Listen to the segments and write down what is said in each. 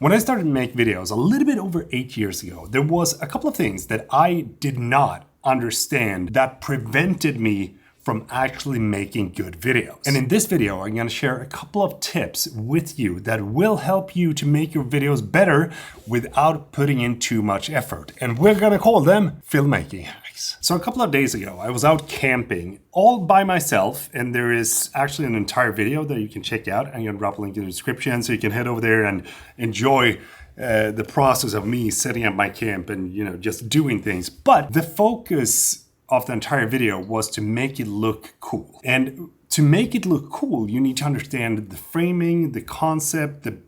When I started to make videos a little bit over 8 years ago, there was a couple of things that I did not understand that prevented me from actually making good videos. And in this video, I'm going to share a couple of tips with you that will help you to make your videos better without putting in too much effort. And we're going to call them filmmaking hacks. So a couple of days ago, I was out camping all by myself, and there is actually an entire video that you can check out. I'm going to drop a link in the description so you can head over there and enjoy the process of me setting up my camp and, just doing things. But the focus of the entire video was to make it look cool. And to make it look cool, you need to understand the framing, the concept, the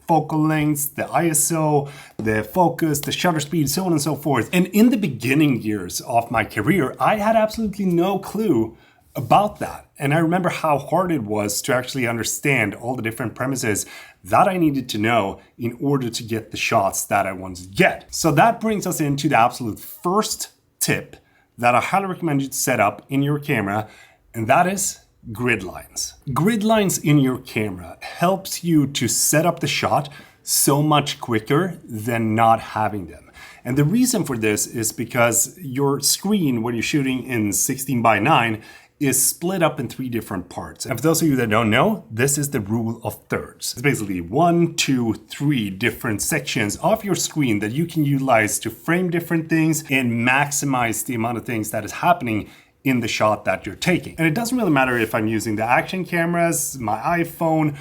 focal lengths, the ISO, the focus, the shutter speed, so on and so forth. And in the beginning years of my career, I had absolutely no clue about that. And I remember how hard it was to actually understand all the different premises that I needed to know in order to get the shots that I wanted to get. So that brings us into the absolute first tip that I highly recommend you to set up in your camera, and that is grid lines. Grid lines in your camera helps you to set up the shot so much quicker than not having them. And the reason for this is because your screen, when you're shooting in 16:9, is split up in 3 different parts. And for those of you that don't know, this is the rule of thirds. It's basically 1, 2, 3 different sections of your screen that you can utilize to frame different things and maximize the amount of things that is happening in the shot that you're taking. And it doesn't really matter if I'm using the action cameras, my iPhone,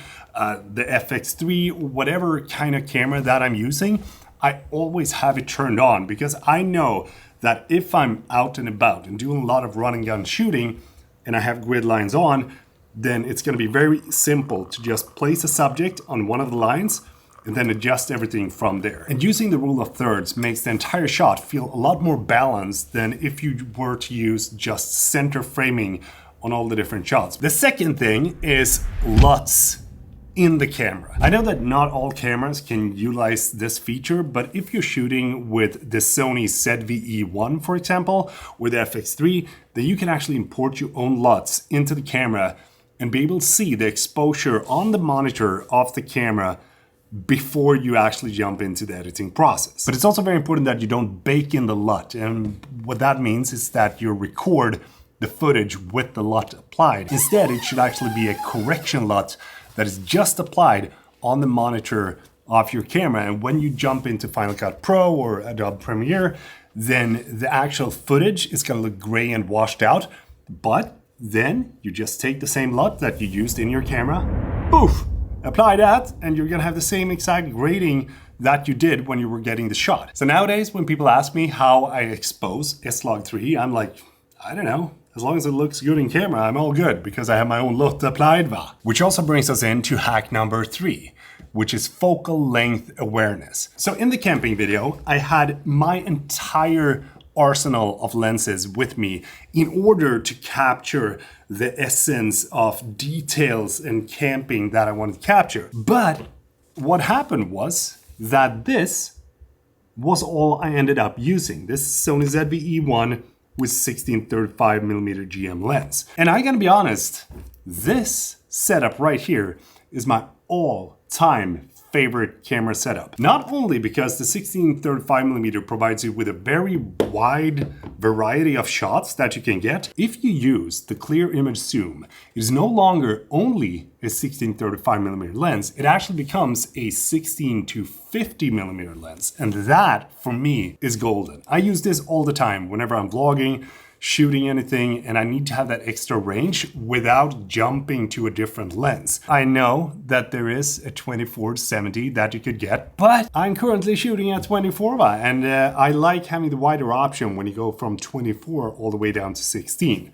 the FX3, whatever kind of camera that I'm using, I always have it turned on because I know that if I'm out and about and doing a lot of run and gun shooting, and I have grid lines on, then it's going to be very simple to just place a subject on one of the lines and then adjust everything from there. And using the rule of thirds makes the entire shot feel a lot more balanced than if you were to use just center framing on all the different shots. The second thing is LUTs in the camera. I know that not all cameras can utilize this feature, but if you're shooting with the Sony ZV-E1, for example, with FX3, then you can actually import your own LUTs into the camera and be able to see the exposure on the monitor of the camera before you actually jump into the editing process. But it's also very important that you don't bake in the LUT. And what that means is that you record the footage with the LUT applied. Instead, it should actually be a correction LUT that is just applied on the monitor of your camera. And when you jump into Final Cut Pro or Adobe Premiere, then the actual footage is going to look gray and washed out. But then you just take the same LUT that you used in your camera, poof, apply that, and you're going to have the same exact grading that you did when you were getting the shot. So nowadays, when people ask me how I expose S-Log3, I'm like, I don't know. As long as it looks good in camera, I'm all good because I have my own LUT applied. Which also brings us into hack number 3, which is focal length awareness. So in the camping video, I had my entire arsenal of lenses with me in order to capture the essence of details and camping that I wanted to capture. But what happened was that this was all I ended up using. This Sony ZV-E1 with 16-35mm GM lens. And I gotta be honest, this setup right here is my all-time favorite camera setup. Not only because the 16-35mm provides you with a very wide variety of shots that you can get. If you use the clear image zoom, it is no longer only a 16-35mm lens, it actually becomes a 16-50mm lens. And that, for me, is golden. I use this all the time whenever I'm vlogging, shooting anything, and I need to have that extra range without jumping to a different lens. I know that there is a 24-70 that you could get, but I'm currently shooting at 24, and I like having the wider option when you go from 24 all the way down to 16.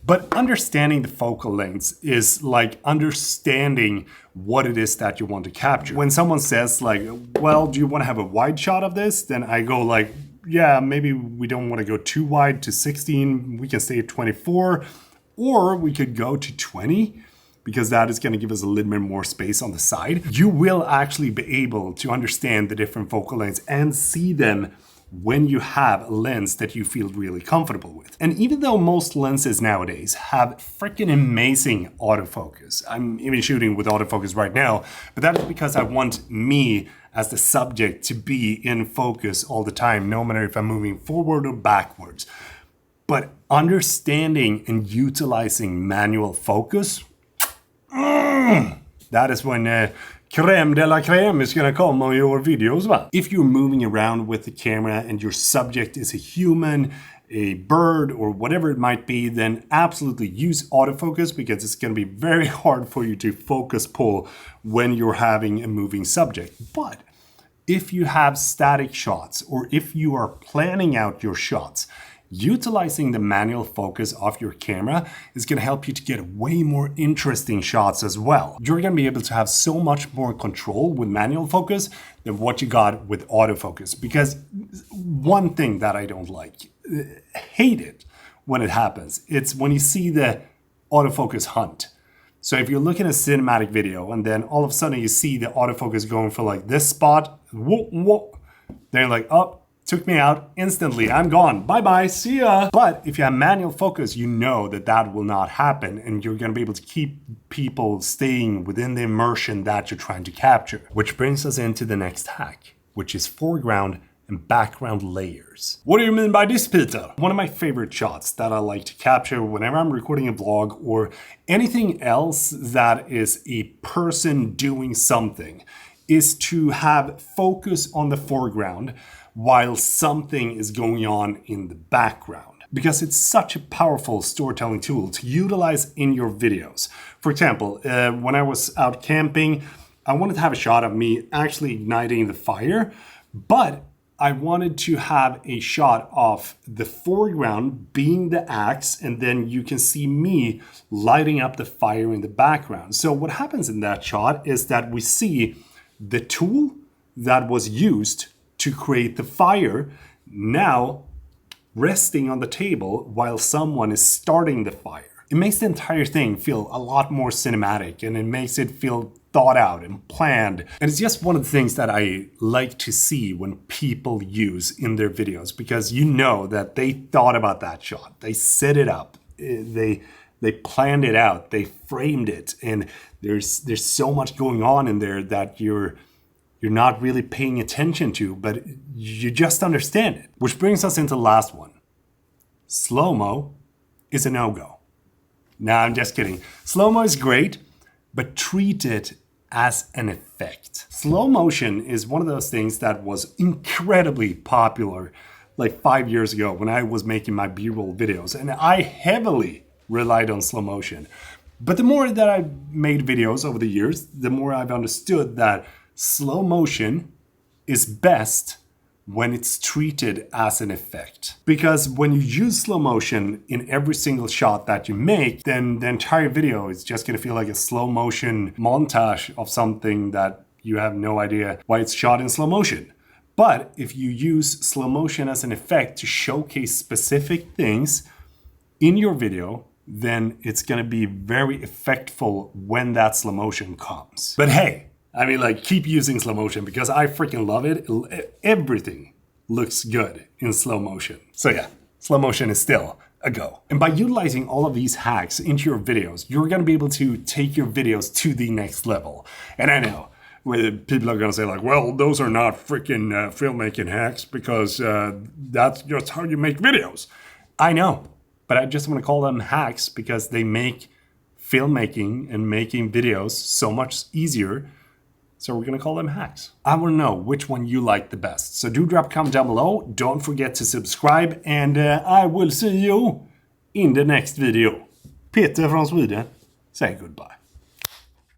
But understanding the focal lengths is like understanding what it is that you want to capture. When someone says like, well, do you want to have a wide shot of this? Then I go like, yeah, maybe we don't want to go too wide to 16. We can stay at 24, or we could go to 20 because that is going to give us a little bit more space on the side. You will actually be able to understand the different focal lengths and see them when you have a lens that you feel really comfortable with. And even though most lenses nowadays have freaking amazing autofocus, I'm even shooting with autofocus right now, but that is because I want me as the subject to be in focus all the time, no matter if I'm moving forward or backwards. But understanding and utilizing manual focus, that is when crème de la crème is gonna come on your videos, va? If you're moving around with the camera and your subject is a human, a bird, or whatever it might be, then absolutely use autofocus, because it's gonna be very hard for you to focus pull when you're having a moving subject. But if you have static shots, or if you are planning out your shots, utilizing the manual focus of your camera is going to help you to get way more interesting shots as well. You're going to be able to have so much more control with manual focus than what you got with autofocus. Because one thing that I don't like, hate it when it happens, it's when you see the autofocus hunt. So if you're looking at a cinematic video and then all of a sudden you see the autofocus going for like this spot, whoop, whoop, they're like, oh, took me out instantly, I'm gone, bye-bye, see ya. But if you have manual focus, you know that that will not happen, and you're gonna be able to keep people staying within the immersion that you're trying to capture. Which brings us into the next hack, which is foreground and background layers. What do you mean by this, Peter? One of my favorite shots that I like to capture whenever I'm recording a vlog or anything else that is a person doing something is to have focus on the foreground while something is going on in the background. Because it's such a powerful storytelling tool to utilize in your videos. For example, when I was out camping, I wanted to have a shot of me actually igniting the fire, but I wanted to have a shot of the foreground being the axe, and then you can see me lighting up the fire in the background. So what happens in that shot is that we see the tool that was used to create the fire now resting on the table while someone is starting the fire. It makes the entire thing feel a lot more cinematic, and it makes it feel thought out and planned. And it's just one of the things that I like to see when people use in their videos, because you know that they thought about that shot. They set it up. They planned it out. They framed it. And there's so much going on in there that you're not really paying attention to, but you just understand it. Which brings us into the last one. Slow-mo is a no-go. Nah, I'm just kidding. Slow-mo is great, but treat it as an effect. Slow motion is one of those things that was incredibly popular like 5 years ago when I was making my B-roll videos, and I heavily relied on slow motion. But the more that I've made videos over the years, the more I've understood that slow motion is best when it's treated as an effect. Because when you use slow motion in every single shot that you make, then the entire video is just gonna feel like a slow motion montage of something that you have no idea why it's shot in slow motion. But if you use slow motion as an effect to showcase specific things in your video, then it's gonna be very effectful when that slow motion comes. But hey, I mean, like, keep using slow motion because I freaking love it. Everything looks good in slow motion. So yeah, slow motion is still a go. And by utilizing all of these hacks into your videos, you're gonna be able to take your videos to the next level. And I know people are gonna say like, well, those are not freaking filmmaking hacks because that's just how you make videos. I know, but I just wanna call them hacks because they make filmmaking and making videos so much easier. So we're gonna call them hacks. I wanna know which one you like the best. So do drop a comment down below. Don't forget to subscribe, and I will see you in the next video. Peter from Sweden, say goodbye.